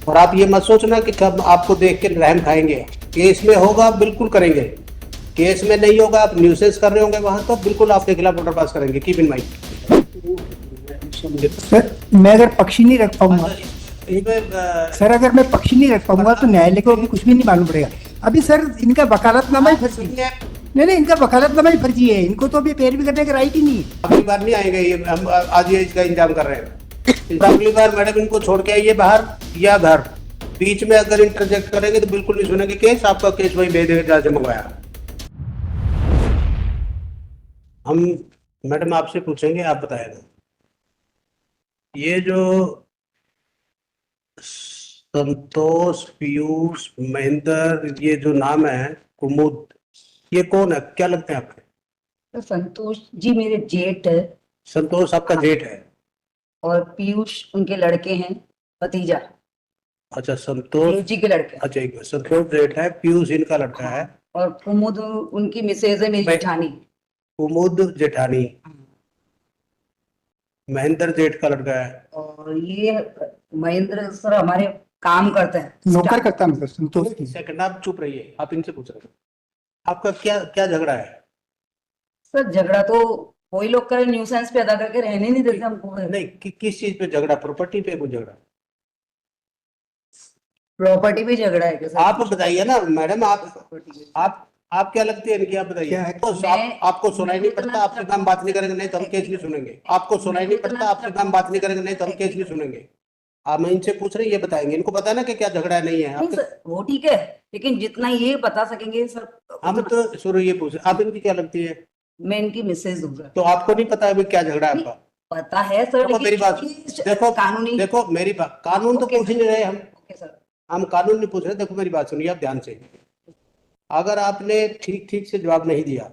और आप ये मत सोचना कि कब आपको देख के रहम खाएंगे। केस में होगा बिल्कुल करेंगे, केस में नहीं होगा, आप न्यूसेंस कर रहे होंगे वहां तो बिल्कुल आपके खिलाफ ऑर्डर पास करेंगे। Keep in mind. सर मैं अगर पक्षी नहीं रख पाऊंगा, सर अगर मैं पक्षी नहीं रख पाऊंगा तो न्यायालय को भी कुछ भी नहीं मालूम पड़ेगा। अभी सर इनका वकालतनामा ही फर्जी है। नहीं, इनका वकालतनामा ही फर्जी है, इनको तो अभी पैरवी करने का राइट ही नहीं है। अगली बार नहीं आएंगे ये, हम आज ये इसका इंतजाम कर रहे हैं। अगली बार मैडम इनको छोड़ के आइए बाहर या घर, बीच में अगर इंटरजेक्ट करेंगे तो बिल्कुल नहीं सुनेंगे केस। आपका केस वही भेज देंगे जहाँ से मंगवाया। हम मैडम आपसे पूछेंगे, आप बताएगा ये जो संतोष, पीयूष, महेंद्र, ये जो नाम है कुमुद, ये कौन है, क्या लगते हैं आपके? तो संतोष जी मेरे जेठ है। संतोष आपका जेठ है और पीयूष उनके लड़के हैं, भतीजा। अच्छा, संतोष देव जी के लड़के। अच्छा, एक मिनट, संतोष जेठ है, पीयूष इनका लड़का है, और कुमुद उनकी मिसेज है, मेरी जेठानी। कुमुद जेठानी, महेंद्र जेठ का लड़का है। और ये महेंद्र सर हमारे काम करते हैं, नौकर करता मतलब संतोष की। सेकंड, आप चुप रहिए, आप इनसे पूछ रहे हैं आपका क्या क्या झगड़ा है? सर झगड़ा तो वही लोग करे, न्यूसेंस पे अदा करके रहने नहीं देते हमको। नहीं किस चीज पे झगड़ा? प्रॉपर्टी पे कोई झगड़ा? प्रॉपर्टी पे झगड़ा है क्या सर? आप बताइए ना मैडम, आप क्या लगती है इनकी, आप बताइए। आपको सुनाई नहीं पड़ता, आपसे काम बात नहीं करेंगे नहीं तो हम केस नहीं सुनेंगे। आपको सुनाई नहीं पड़ता, आपसे काम बात नहीं करेंगे नहीं तो हम केस नहीं सुनेंगे। आप मैं इनसे पूछ रहे हैं, ये बताएंगे, इनको पता है ना कि क्या झगड़ा नहीं है। नहीं सर, वो ठीक है, लेकिन जितना ये बता सकेंगे सर। हम तो शुरू ये पूछ रहे, आप इनकी क्या लगती है? मैं इनकी मिसेज हूँ सर। तो आपको नहीं पता अभी क्या झगड़ा है आपका? पता है सर, देखो मेरी बात, देखो कानूनी, देखो मेरी बात, कानून तो पूछ नहीं रहे हम, सर हम कानून नहीं पूछ रहे। देखो मेरी बात सुनिए आप ध्यान से, अगर आपने ठीक ठीक से जवाब नहीं दिया,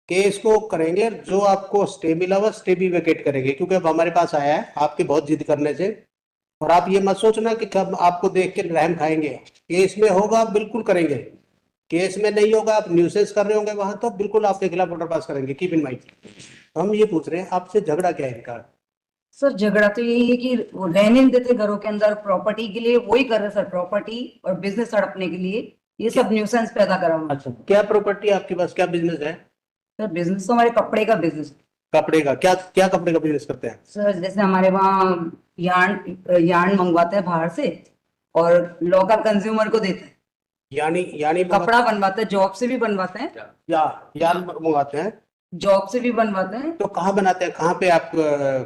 केस को करेंगे, जो आपको स्टे मिला हुआ स्टे भी वेकेट करेंगे, क्योंकि अब हमारे पास आया है आपके बहुत जिद करने से। और आप ये मत सोचना कि कब आपको देख के रहम खाएंगे। केस में होगा बिल्कुल करेंगे, केस में नहीं होगा, आप न्यूसेंस कर रहे होंगे वहां तो बिल्कुल आपके खिलाफ ऑर्डर पास करेंगे। Keep in mind. हम ये पूछ रहे हैं आपसे, झगड़ा क्या है इनका? सर झगड़ा तो यही है कि वो रहने नहीं देते घरों के अंदर, प्रॉपर्टी के लिए वही कर रहे सर, प्रॉपर्टी और बिजनेस हड़पने के लिए ये सब न्यूसेंस पैदा करा हुआ। अच्छा, क्या प्रॉपर्टी आपके पास, क्या बिजनेस है? सर बिजनेस तो हमारे कपड़े का बिजनेस। कपड़े का? क्या क्या कपड़े का बिजनेस करते हैं? सर जैसे हमारे वहाँ यार्न मंगवाते हैं बाहर से और लोकल कंज्यूमर को देते हैं। यानी कपड़ा बनवाते हैं, जॉब से भी बनवाते हैं, या यार मंगवाते हैं, जॉब से भी बनवाते हैं। तो कहाँ बनाते हैं, कहाँ पे आप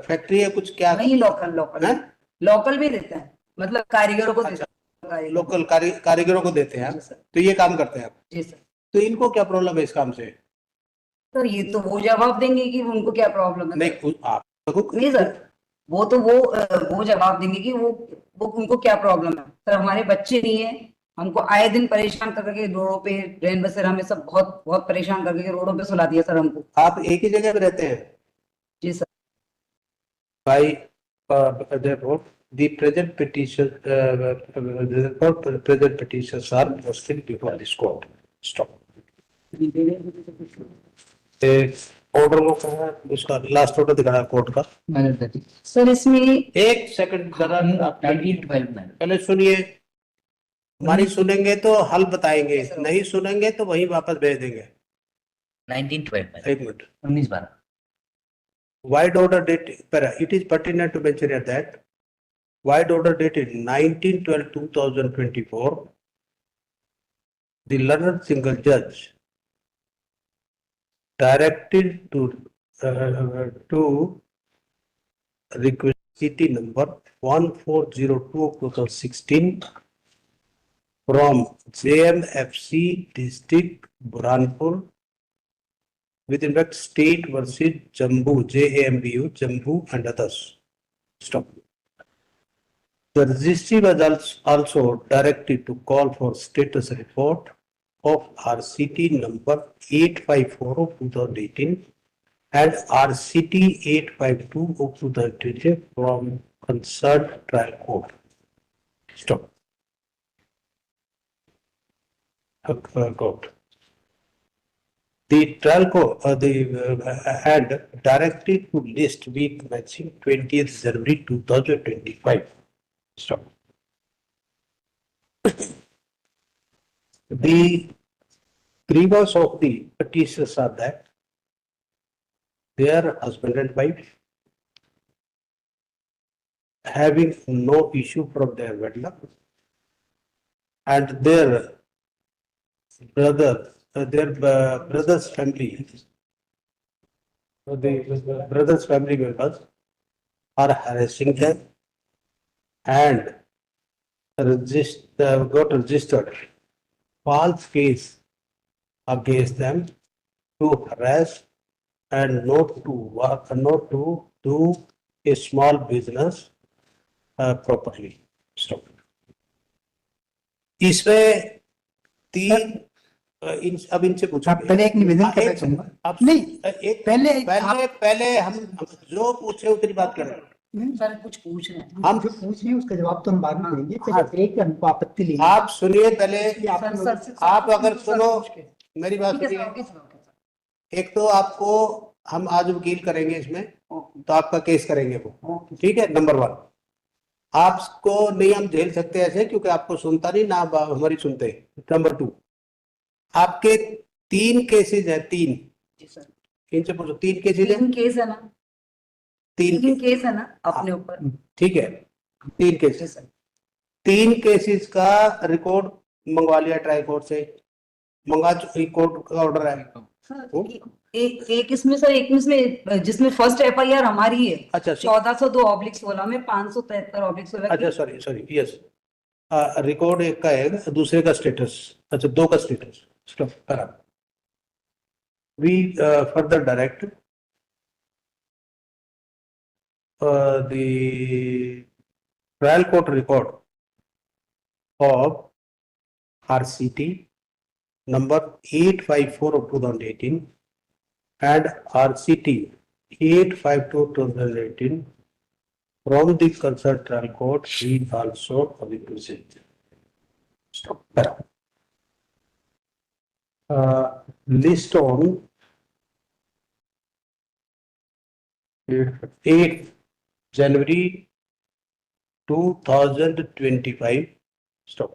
फैक्ट्री है कुछ, क्या? नहीं, लोकल भी देते हैं, मतलब कारीगरों को देते हैं। लोकल कारीगरों को देते हैं, तो ये काम करते हैं आप? जी सर। तो इनको क्या प्रॉब्लम है इस काम से? सर ये तो वो जवाब देंगे कि उनको क्या प्रॉब्लम है। नहीं आप नहीं सर, वो जवाब देंगे कि वो उनको क्या प्रॉब्लम है। सर हमारे बच्चे नहीं है, हमको आए दिन परेशान करके रोडों पे, रैन बसेरा हमें सब बहुत बहुत परेशान करके रोडों पे सुला दिया सर हमको। आप एक ही जगह पे रहते हैं? जी सर। भाई therefore the present petition present petitions are posted before this court. Stop. Order को कहा, उसका लास्ट ऑर्डर दिखाया कोर्ट का। सर इसमें एक सेकंड जरा, पहले सुनिए, हमारी सुनेंगे तो हल बताएंगे, नहीं सुनेंगे तो वहीं वापस भेज देंगे। 1912 एक minute, 1912 wide order date, it is pertinent to mention here that wide order dated 19/12/2024, the learned single judge directed to request city number 1402 of 2016 from JMFC district Burhanpur with impact state versus Jammu, JAMBU, Jammu and others. Stop. The registry was also directed to call for status report of RCT number 854 of 2018 and RCT 852 of 2020 from concerned trial court. Stop. Court. The trial court had directed to list week matching 20th January 2025. Stop. The grievance of the petitioners are that their husband and wife having no issue from their wedlock, and their brother's family, the brother's family members are harassing them and got registered false case against them to harass and not to work, not to do a small business properly. Stop. इसमें तीन अब इनसे पूछो। आप पहले एक निवेदन करना चाहूंगा। आप नहीं, एक पहले हम जो पूछे उतनी बात करें। सर कुछ पूछ रहे हैं। हम जो पूछ रहे हैं उसका जवाब तो हम बाद में देंगे। पहले एक हमको आपत्ति लेंगे। आप सुनिए पहले। सर, आप अगर सुनो मेरी बात ठीक है सुनिए। Sir, okay sir, okay sir. एक तो आपको हम आज वकील करेंगे इसमें, तो आपका केस करेंगे वो, ठीक है। नंबर 1, आपको नहीं हम झेल सकते ऐसे, क्योंकि आपको सुनता नहीं ना हमारी सुनते। नंबर 2, आपके 3 केसेस है, 3। जी सर। इनसे पूछो 3 केसेस है। 3 केस है ना? 3 केस है ना अपने ऊपर? ठीक है, 3 केसेस। 3 केसेस का रिकॉर्ड मंगवा लिया ट्राई कोर्ट से, कोर्ट का ऑर्डर है। एक इसमें सर, एक इसमें जिसमें फर्स्ट एफआईआर हमारी है। अच्छा, 1402/16 में 573/16। अच्छा, सॉरी, यस। रिकॉर्ड एक का है, दूसरे का स्टेटस, अच्छा 2 का स्टेटस। स्टॉप करा। We further direct the trial court record of RCT number 854 of 2018 and RCT 852/2018 from the concerned trial court is also requisite. Stop. List on 8 January 2025. Stop.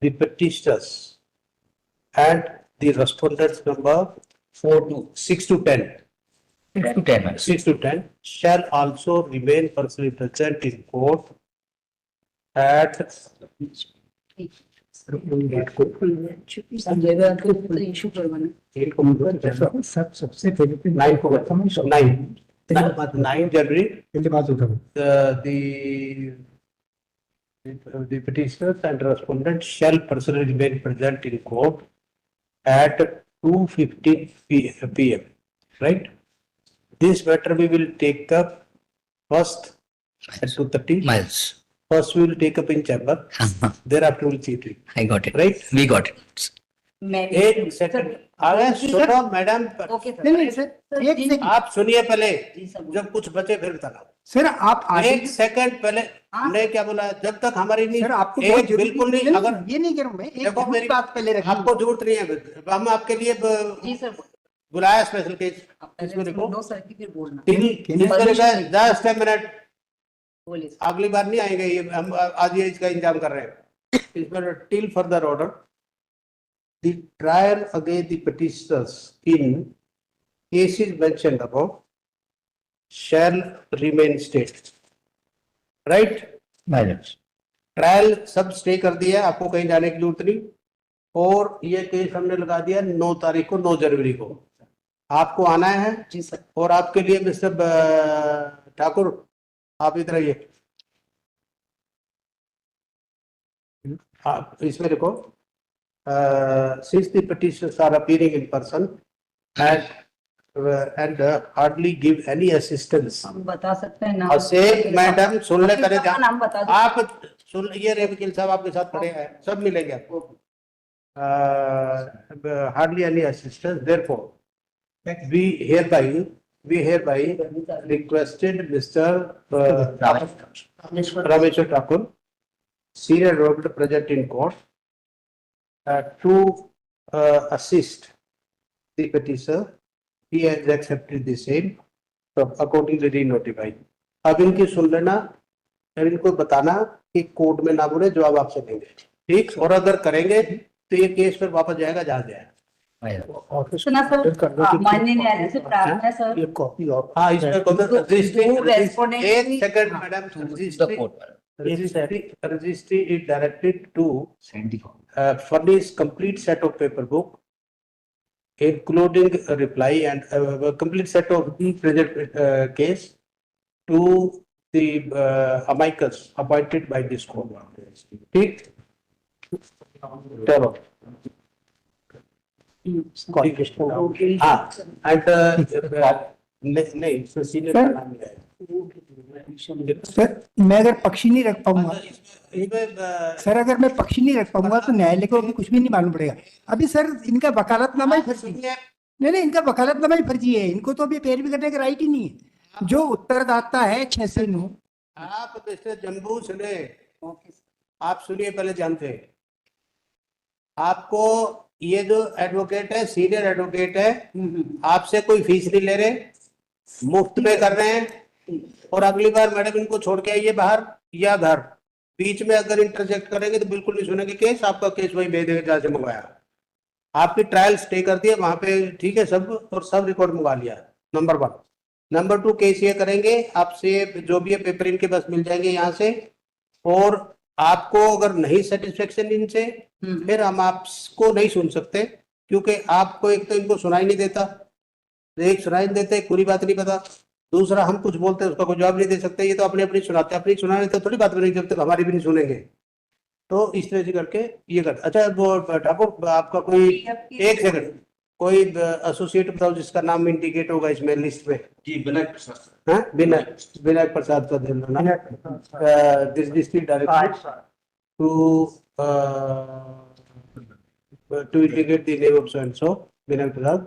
The petitioners and the respondents number 6 to 10. 6 to 10. 6 to 10 shall also remain personally present in court at issue करवाना। सबसे पहले 9 January. पहले बात उठाओ। The petitioners and respondents shall personally remain present in court at 2:15 p.m. Right? This matter we will take up first at 2:30. Miles. First we will take up in chamber. Thereafter we will see it. I got it. Right? We got it. एक second आगे सुनो madam. Okay sir. नहीं sir, एक second आप सुनिए पहले, जी sir. जब कुछ बचे फिर बताना। सर आप एक सेकंड पहले हमने क्या बोला, जब तक हमारी नहीं। सर आपको एक बिल्कुल नहीं, अगर ये नहीं करूं मैं, एक देखो मेरी बात पहले रखिए। आपको जरूरत नहीं है, हम आपके लिए जी सर। बुलाया स्पेशल केस। इसमें देखो नो सर की फिर बोलना। जस्ट 10 मिनट, बोलिए सर। अगली बार नहीं आएंगे ये, हम आज ये इसका इंतजाम कर रहे हैं। इसमें till further order the trial against the petitioners in cases mentioned above shall remain stayed. Right? Miles. Trial सब स्टे कर दिया, आपको कहीं जाने की जरूरत नहीं। और ये केस हमने लगा दिया 9 तारीख को, 9 जनवरी को आपको आना है। जी सर। और आपके लिए मिस्टर ठाकुर आप इधर आइए। आप इसमें देखो, since the petitioners are appearing in person and hardly give any assistance. हम बता सकते हैं नाम। से मैडम सुन ले, करे ध्यान। नाम बता दो। आप सुन, ये रे वकील साहब आपके साथ खड़े हैं, सब मिलेंगे आपको। hardly any assistance, therefore we hereby requested Mr. Rameshwar Thakur, senior advocate present in court, to assist the petitioner. He has accepted the same, so accordingly notified. अब इनकी सुन लेना और इनको बताना कि कोर्ट में ना बोले, जवाब आपसे देंगे, ठीक। और अगर करेंगे तो ये केस फिर वापस जाएगा जहाँ गया। सुना सर, माननीय न्यायालय से प्रार्थना है सर। ये कॉपी और हाँ, इसमें रजिस्ट्री दो respondent एक की- सेकंड हाँ। Madam, The court, madam. registry is directed to Send the copy. furnish complete set of paper book, including a reply and a complete set of the present case to the amicus appointed by this court. ठीक, चलो हाँ, and नहीं senior का नाम नहीं आया। Sir मैं अगर पक्षी नहीं रख पाऊंगा, इसमें सर अगर मैं पक्षी नहीं रख पाऊंगा तो न्यायालय को भी कुछ भी नहीं मालूम पड़ेगा। अभी सर इनका वकालतनामा ही फर्जी है। नहीं, इनका वकालतनामा ही फर्जी है। इनको तो अभी पैरवी करने का राइट ही नहीं है। जो उत्तरदाता है 6 से 9। आप मिस्टर जम्बू सुने, आप सुनिए पहले जानते हैं। आपको ये जो एडवोकेट है, सीनियर एडवोकेट है, आपसे कोई फीस नहीं ले रहे, मुफ्त में कर रहे हैं। और अगली बार मैडम इनको छोड़ के आइए बाहर या घर, बीच में अगर इंटरजेक्ट करेंगे तो बिल्कुल नहीं सुनेंगे केस। आपका केस वही भेज देंगे जहाँ से मंगवाया। आपकी ट्रायल स्टे कर दिया वहां पे, ठीक है सब, और सब रिकॉर्ड मंगवा लिया। नंबर 1। नंबर 2, केस ये करेंगे आपसे, जो भी है पेपर इनके पास मिल जाएंगे यहाँ से। और आपको अगर नहीं सेटिस्फेक्शन इनसे, फिर हम आपको नहीं सुन सकते, क्योंकि आपको एक तो इनको सुनाई नहीं देता, एक सुनाई नहीं देते, पूरी बात नहीं पता। दूसरा हम कुछ बोलते हैं उसका कोई जवाब नहीं दे सकते। ये तो अपनी अपनी सुनाते, अपनी सुनाने तो थोड़ी बात नहीं, जब तक हमारी भी नहीं सुनेंगे। तो इस तरह से करके ये करते। अच्छा वो ठाकुर, आपका कोई एक सेकंड, कोई एसोसिएट बताओ जिसका नाम इंडिकेट होगा इसमें लिस्ट में। जी, विनायक प्रसाद सर। हाँ, विनायक प्रसाद का देना ना, this district director to indicate the name of so and so, Vinay Prasad.